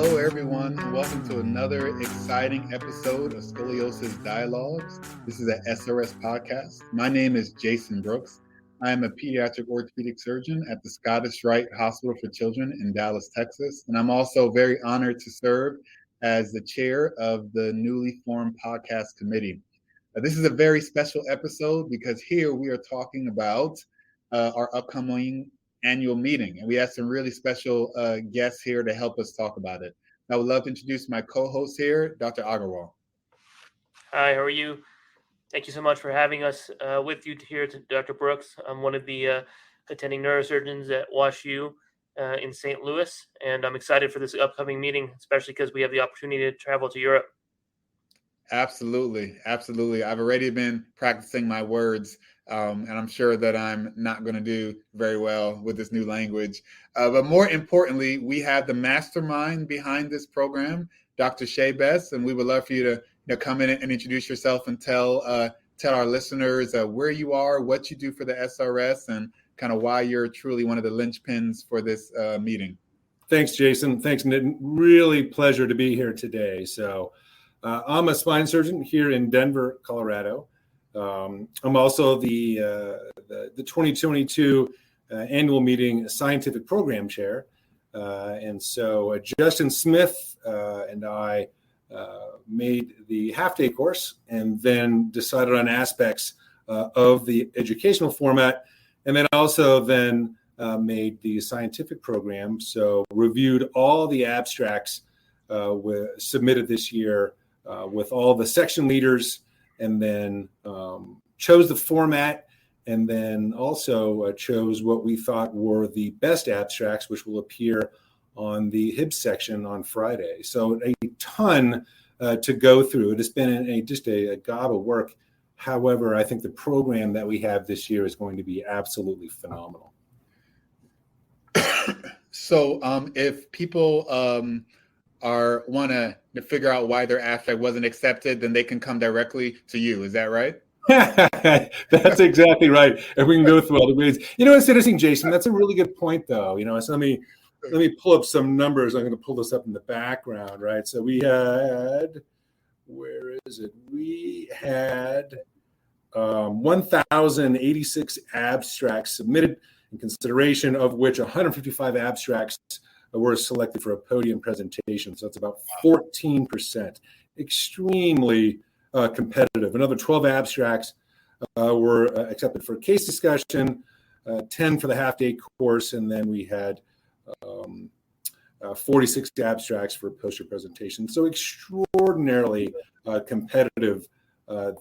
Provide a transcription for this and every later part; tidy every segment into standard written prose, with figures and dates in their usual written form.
Hello, everyone, and welcome to another exciting episode of Scoliosis Dialogues. This is an SRS podcast. My name is Jaysson Brooks. I am a pediatric orthopedic surgeon at the Scottish Rite Hospital for Children in Dallas, Texas, and I'm also very honored to serve as the chair of the newly formed podcast committee. This is a very special episode because here we are talking about our upcoming annual meeting, and we have some really special guests here to help us talk about it. I would love to introduce my co-host here, Dr. Agarwal. Hi, how are you? Thank you so much for having us with you here, Dr. Brooks. I'm one of the attending neurosurgeons at WashU in St. Louis, and I'm excited for this upcoming meeting, especially because we have the opportunity to travel to Europe. Absolutely. I've already been practicing my words, and I'm sure that I'm not going to do very well with this new language. But more importantly, we have the mastermind behind this program, Dr. Shay Bess, and we would love for you to come in and introduce yourself and tell our listeners where you are, what you do for the SRS, and kind of why you're truly one of the linchpins for this meeting. Thanks, Jaysson. Thanks, Nitin. Really pleasure to be here today. So I'm a spine surgeon here in Denver, Colorado. I'm also the 2022 annual meeting scientific program chair. And so Justin Smith and I made the half-day course and then decided on aspects of the educational format, and then also made the scientific program. So reviewed all the abstracts submitted this year with all the section leaders, and then chose the format, and then also chose what we thought were the best abstracts, which will appear on the HIBS section on Friday. So a ton to go through. It has been just a gob of work. However, I think the program that we have this year is going to be absolutely phenomenal. So if people want to figure out why their abstract wasn't accepted, then they can come directly to you. Is that right? That's exactly right. And we can go through all the grades. It's interesting, Jaysson. That's a really good point, though. So let me pull up some numbers. I'm going to pull this up in the background, right? So we had, where is it? We had 1,086 abstracts submitted in consideration, of which 155 abstracts were selected for a podium presentation. So it's about 14%, extremely competitive. Another 12 abstracts were accepted for a case discussion, 10 for the half-day course, and then we had 46 abstracts for poster presentation. So extraordinarily competitive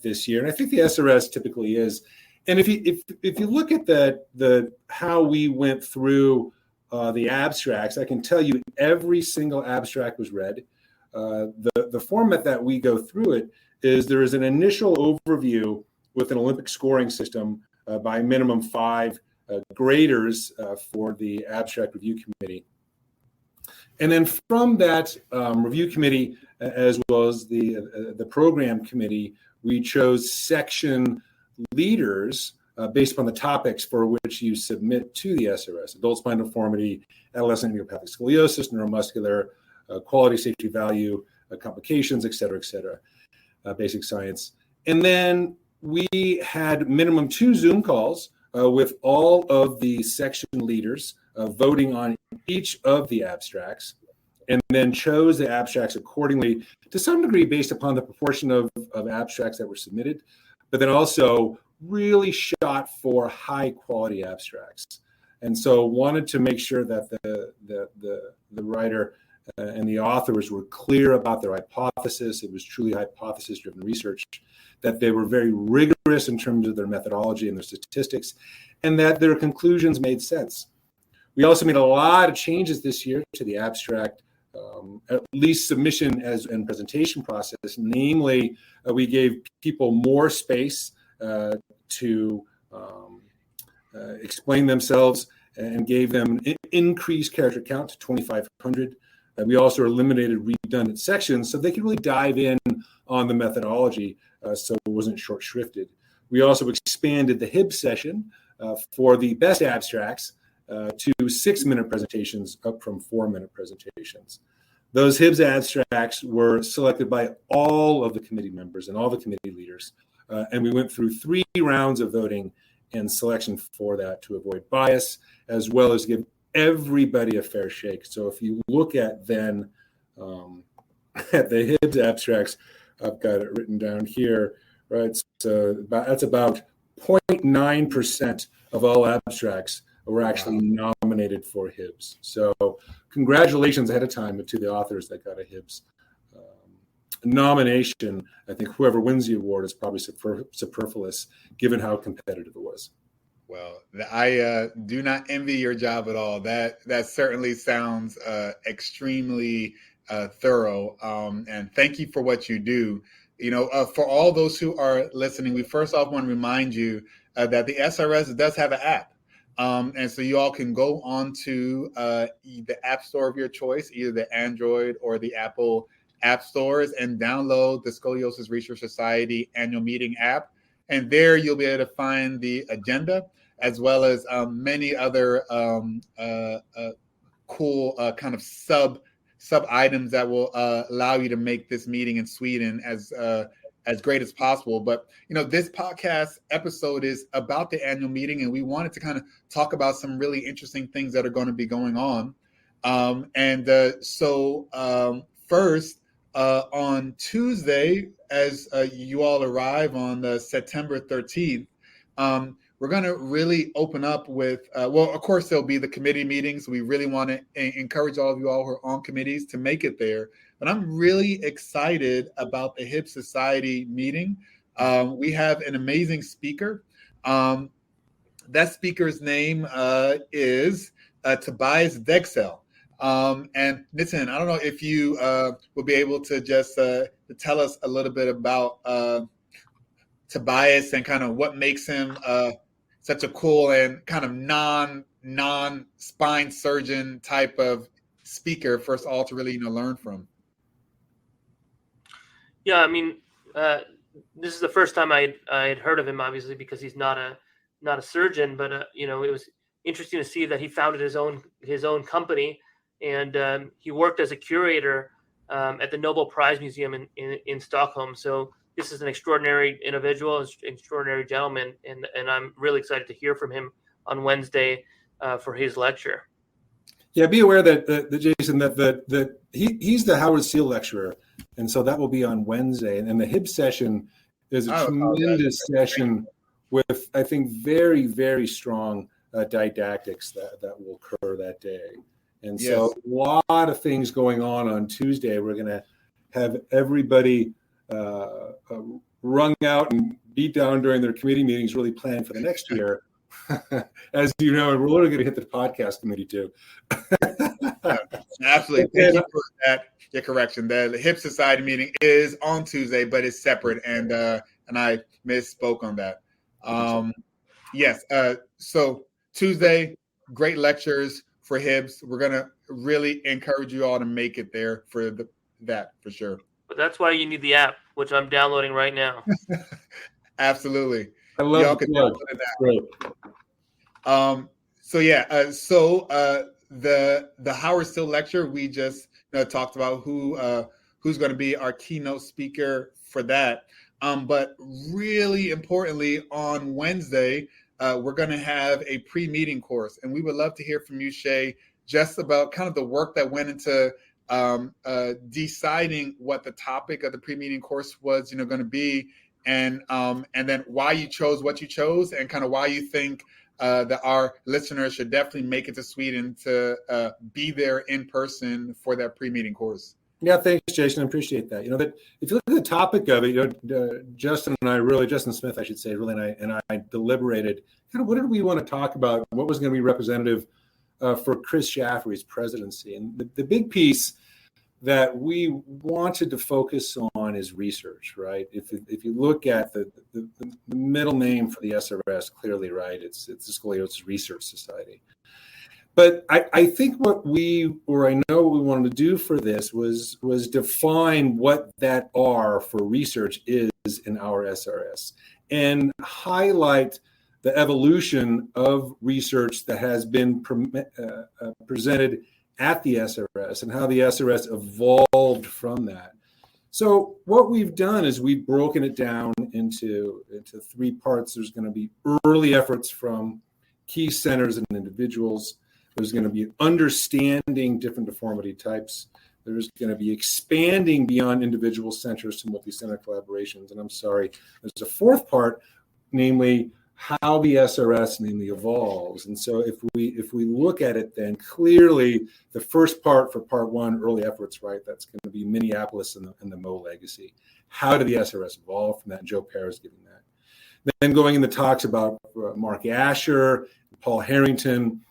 this year. And I think the SRS typically is. And if you look at the how we went through the abstracts, I can tell you every single abstract was read. The format that we go through it is there is an initial overview with an Olympic scoring system by minimum 5 graders for the abstract review committee. And then from that review committee, as well as the program committee, we chose section leaders based upon the topics for which you submit to the SRS: adult spinal deformity, adolescent idiopathic scoliosis, neuromuscular, quality, safety, value, complications, et cetera, basic science. And then we had minimum 2 Zoom calls with all of the section leaders voting on each of the abstracts, and then chose the abstracts accordingly, to some degree based upon the proportion of abstracts that were submitted, but then also really shot for high quality abstracts. And so wanted to make sure that the writer and the authors were clear about their hypothesis. It was truly hypothesis driven research, that they were very rigorous in terms of their methodology and their statistics, and that their conclusions made sense. We also made a lot of changes this year to the abstract, at least submission and presentation process. Namely, we gave people more space to explain themselves, and gave them an increased character count to 2,500. We also eliminated redundant sections so they could really dive in on the methodology, so it wasn't short-shrifted. We also expanded the HIBS session for the best abstracts to 6-minute presentations, up from 4-minute presentations. those Hibbs abstracts were selected by all of the committee members and all the committee leaders. And we went through 3 rounds of voting and selection for that to avoid bias, as well as give everybody a fair shake. So if you look at then at the Hibbs abstracts, I've got it written down here, right? So that's about 0.9% of all abstracts were actually nominated for Hibbs. So congratulations ahead of time to the authors that got a Hibbs nomination. I think whoever wins the award is probably superfluous given how competitive it was. Well, I do not envy your job at all. That certainly sounds extremely thorough. And thank you for what you do. For all those who are listening, we first off want to remind you that the SRS does have an app. And so you all can go onto the app store of your choice, either the Android or the Apple app stores, and download the Scoliosis Research Society annual meeting app. And there you'll be able to find the agenda, as well as many other cool kind of sub items that will allow you to make this meeting in Sweden as great as possible. But this podcast episode is about the annual meeting, and we wanted to kind of talk about some really interesting things that are going to be going on. So first, on Tuesday, as you all arrive on September 13th, we're going to really open up with, of course, there'll be the committee meetings. We really want to encourage all of you all who are on committees to make it there. But I'm really excited about the Hibbs Society meeting. We have an amazing speaker. That speaker's name is Tobias Dexel. And Nitin, I don't know if you will be able to just tell us a little bit about Tobias and kind of what makes him such a cool and kind of non-spine surgeon type of speaker for us all to really learn from. Yeah, I mean, this is the first time I had heard of him, obviously, because he's not a surgeon. But it was interesting to see that he founded his own company, and he worked as a curator at the Nobel Prize Museum in Stockholm. So this is an extraordinary individual, an extraordinary gentleman, and I'm really excited to hear from him on Wednesday for his lecture. Yeah, be aware that Jaysson, that he's the Howard Seal lecturer, and so that will be on Wednesday. And the Hibbs session is a tremendous session with, I think, very, very strong didactics that will occur that day. And so a lot of things going on Tuesday. We're going to have everybody wrung out and beat down during their committee meetings, really plan for the next year. As you know, we're literally going to hit the podcast committee too. Absolutely. Thank you for that. Your correction. The Hibbs Society meeting is on Tuesday, but it's separate, and I misspoke on that. Yes. So Tuesday, great lectures for Hibbs. We're going to really encourage you all to make it there for that for sure. But that's why you need the app, which I'm downloading right now. Absolutely. I love it. The Howard Still lecture, we just talked about who's going to be our keynote speaker for that. But really importantly, on Wednesday, we're going to have a pre-meeting course, and we would love to hear from you, Shay, just about kind of the work that went into deciding what the topic of the pre-meeting course was, going to be, and then why you chose what you chose, and kind of why you think that our listeners should definitely make it to Sweden to be there in person for that pre-meeting course. Yeah, thanks, Jaysson. I appreciate that. That if you look at the topic of it, Justin Smith, I should say, and I deliberated kind of what did we want to talk about, what was going to be representative for Chris Schaffery's presidency. And the big piece that we wanted to focus on is research, right? If you look at the middle name for the SRS, clearly, right, it's the Scoliosis Research Society. But I think I know what we wanted to do for this was define what that R for research is in our SRS and highlight the evolution of research that has been presented at the SRS and how the SRS evolved from that. So what we've done is we've broken it down into three parts. There's going to be early efforts from key centers and individuals. There's going to be understanding different deformity types. There's going to be expanding beyond individual centers to multi-center collaborations. And I'm sorry, there's a fourth part, namely how the SRS namely evolves. And so if we look at it, then clearly the first part for part one, early efforts, right, that's going to be Minneapolis and the Mo legacy. How did the SRS evolve from that? Joe Parr is giving that. Then going into talks about Mark Asher, Paul Harrington,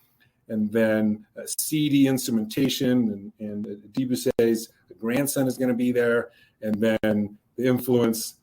and then CD instrumentation, and Debusset's grandson is going to be there, and then the influence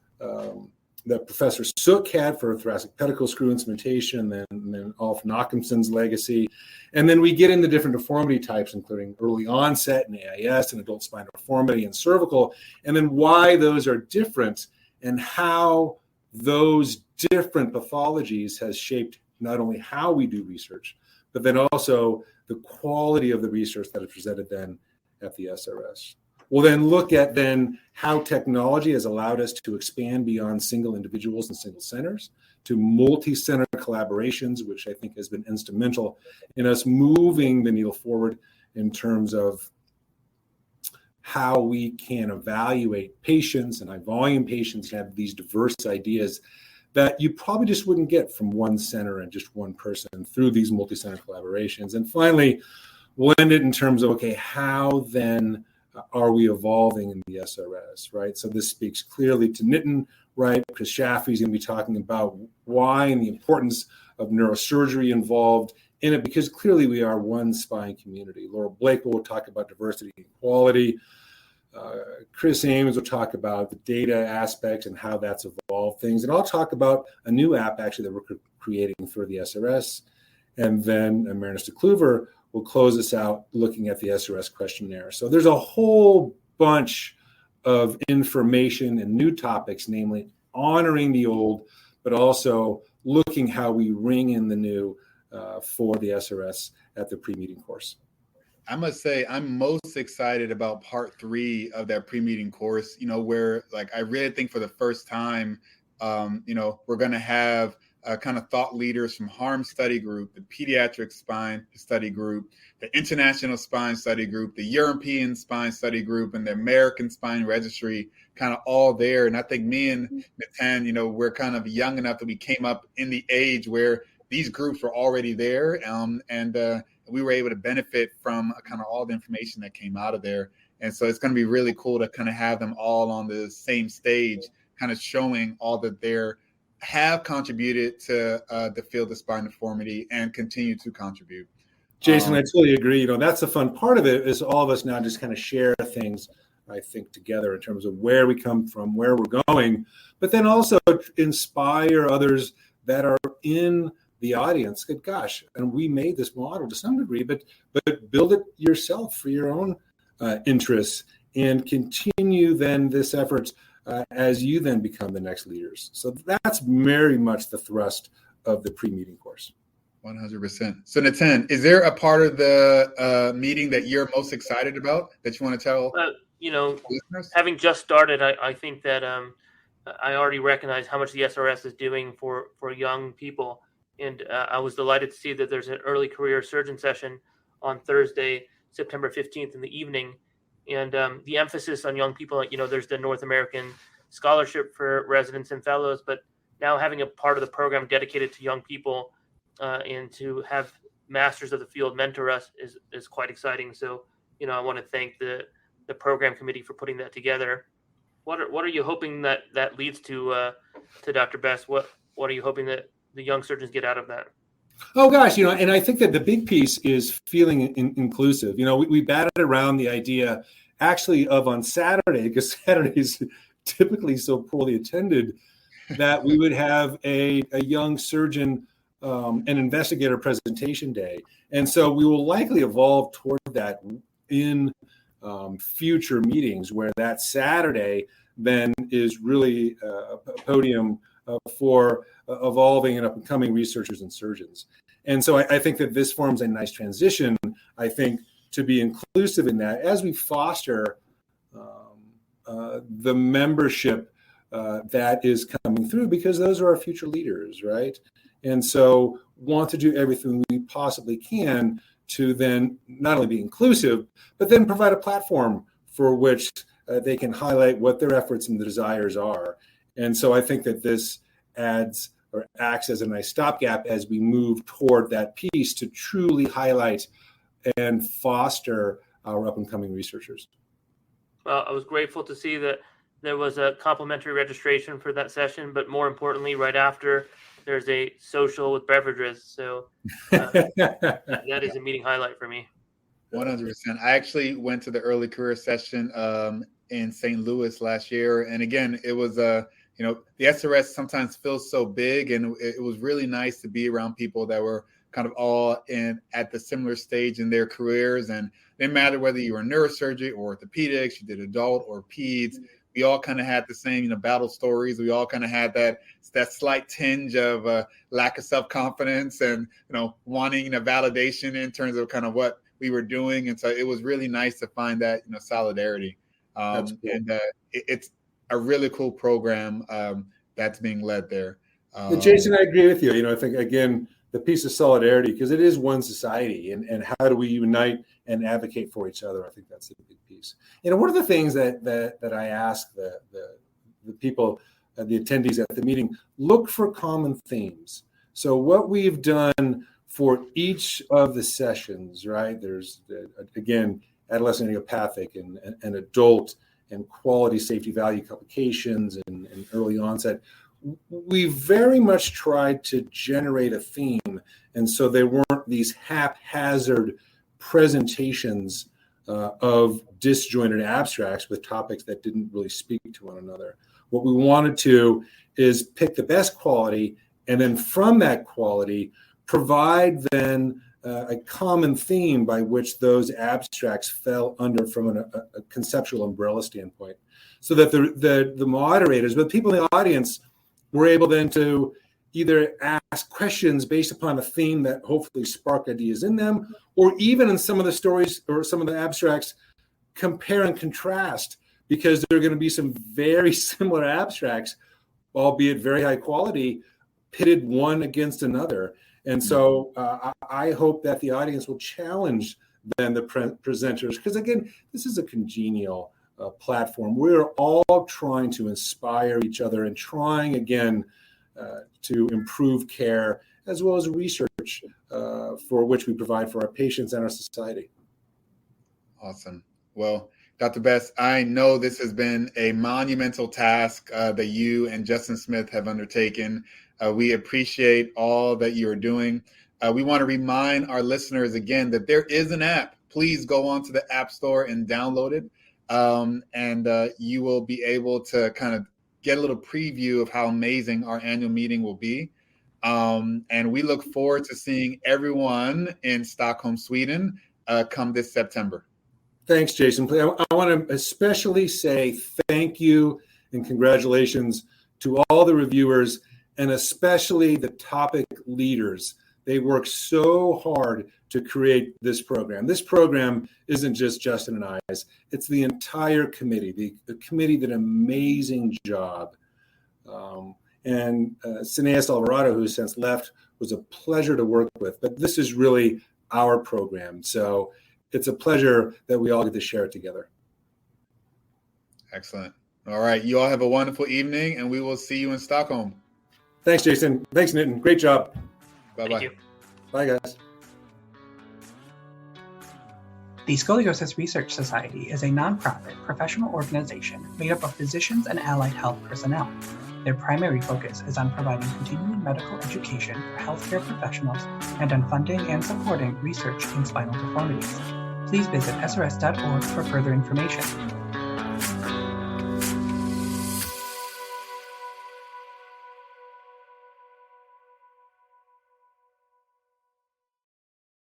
that Professor Sook had for thoracic pedicle screw instrumentation, and then Alf Nachemsen's legacy. And then we get into different deformity types, including early onset and AIS and adult spinal deformity and cervical, and then why those are different and how those different pathologies has shaped not only how we do research, but then also the quality of the research that is presented then at the SRS. We'll then look at then how technology has allowed us to expand beyond single individuals and single centers to multi-center collaborations, which I think has been instrumental in us moving the needle forward in terms of how we can evaluate patients and high volume patients and have these diverse ideas that you probably just wouldn't get from one center and just one person through these multi-center collaborations. And finally, we'll end it in terms of, okay, how then are we evolving in the SRS, right? So this speaks clearly to Nitin, right? Chris Shaffey's going to be talking about why and the importance of neurosurgery involved in it, because clearly we are one spine community. Laura Blake will talk about diversity and equality. Chris Ames will talk about the data aspects and how that's evolved things. And I'll talk about a new app actually that we're creating for the SRS. And then Marinus de Kluver will close us out looking at the SRS questionnaire. So there's a whole bunch of information and new topics, namely honoring the old, but also looking how we ring in the new for the SRS at the pre-meeting course. I must say I'm most excited about part 3 of that pre-meeting course, where I really think for the first time, we're going to have kind of thought leaders from HARM study group, the pediatric spine study group, the international spine study group, the European spine study group, and the American spine registry kind of all there. And I think me and Nitin, we're kind of young enough that we came up in the age where these groups were already there. And we were able to benefit from kind of all the information that came out of there. And so it's going to be really cool to kind of have them all on the same stage, kind of showing all that they have contributed to the field of spine deformity and continue to contribute. Jason, I totally agree. That's the fun part of it is all of us now just kind of share things, I think, together in terms of where we come from, where we're going, but then also inspire others that are in the audience. Good gosh, and we made this model to some degree, but build it yourself for your own interests and continue then this effort as you then become the next leaders. So that's very much the thrust of the pre-meeting course. 100%. So Nitin, is there a part of the meeting that you're most excited about that you want to tell listeners? Having just started, I think that I already recognize how much the SRS is doing for young people. And I was delighted to see that there's an early career surgeon session on Thursday, September 15th in the evening. And the emphasis on young people, there's the North American Scholarship for Residents and Fellows, but now having a part of the program dedicated to young people and to have masters of the field mentor us is quite exciting. So, I want to thank the program committee for putting that together. What are you hoping that leads to Dr. Bess? What are you hoping that the young surgeons get out of that? Oh gosh, and I think that the big piece is feeling inclusive. We batted around the idea actually of on Saturday, because Saturday is typically so poorly attended, that we would have a young surgeon and investigator presentation day. And so we will likely evolve toward that in future meetings where that Saturday then is really a podium for evolving and up-and-coming researchers and surgeons. And so I think that this forms a nice transition, I think, to be inclusive in that as we foster the membership that is coming through, because those are our future leaders, right? And so want to do everything we possibly can to then not only be inclusive, but then provide a platform for which they can highlight what their efforts and desires are. And so I think that this adds or acts as a nice stopgap as we move toward that piece to truly highlight and foster our up-and-coming researchers. Well, I was grateful to see that there was a complimentary registration for that session, but more importantly, right after, there's a social with beverages. So that is a meeting highlight for me. 100%. I actually went to the early career session in St. Louis last year. And again, it was, the SRS sometimes feels so big, and it was really nice to be around people that were kind of all at the similar stage in their careers. And it didn't matter whether you were neurosurgery or orthopedics, you did adult or peds. We all kind of had the same, battle stories. We all kind of had that slight tinge of lack of self-confidence and, wanting validation in terms of kind of what we were doing. And so it was really nice to find that, solidarity. Cool. And it's a really cool program that's being led there. Jaysson, I agree with you. I think, again, the piece of solidarity, because it is one society, and how do we unite and advocate for each other? I think that's a big piece. One of the things that I ask the people, the attendees at the meeting, look for common themes. So what we've done for each of the sessions, right? There's, again, adolescent idiopathic and adult and quality safety value complications and early onset. We very much tried to generate a theme. And so they weren't these haphazard presentations of disjointed abstracts with topics that didn't really speak to one another. What we wanted to is pick the best quality, and then from that quality, provide then a common theme by which those abstracts fell under from a conceptual umbrella standpoint, so that the moderators, but people in the audience, were able then to either ask questions based upon a theme that hopefully spark ideas in them, or even in some of the stories or some of the abstracts, compare and contrast, because there are going to be some very similar abstracts, albeit very high quality, pitted one against another. And so I hope that the audience will challenge then the presenters, because again, this is a congenial platform. We're all trying to inspire each other and trying again to improve care as well as research for which we provide for our patients and our society. Awesome. Well, Dr. Bess, I know this has been a monumental task that you and Justin Smith have undertaken. We appreciate all that you're doing. We want to remind our listeners again that there is an app. Please go onto the App Store and download it. And you will be able to kind of get a little preview of how amazing our annual meeting will be. And we look forward to seeing everyone in Stockholm, Sweden, come this September. Thanks, Jaysson. I want to especially say thank you and congratulations to all the reviewers, and especially the topic leaders. They work so hard to create this program. This program isn't just Justin and I's, it's the entire committee. The committee did an amazing job. And Cineas Alvarado, who's since left, was a pleasure to work with. But this is really our program. So it's a pleasure that we all get to share it together. Excellent. All right. You all have a wonderful evening, and we will see you in Stockholm. Thanks, Jaysson. Thanks, Nitin. Great job. Bye-bye. Thank you. Bye, guys. The Scoliosis Research Society is a nonprofit professional organization made up of physicians and allied health personnel. Their primary focus is on providing continuing medical education for healthcare professionals and on funding and supporting research in spinal deformities. Please visit srs.org for further information.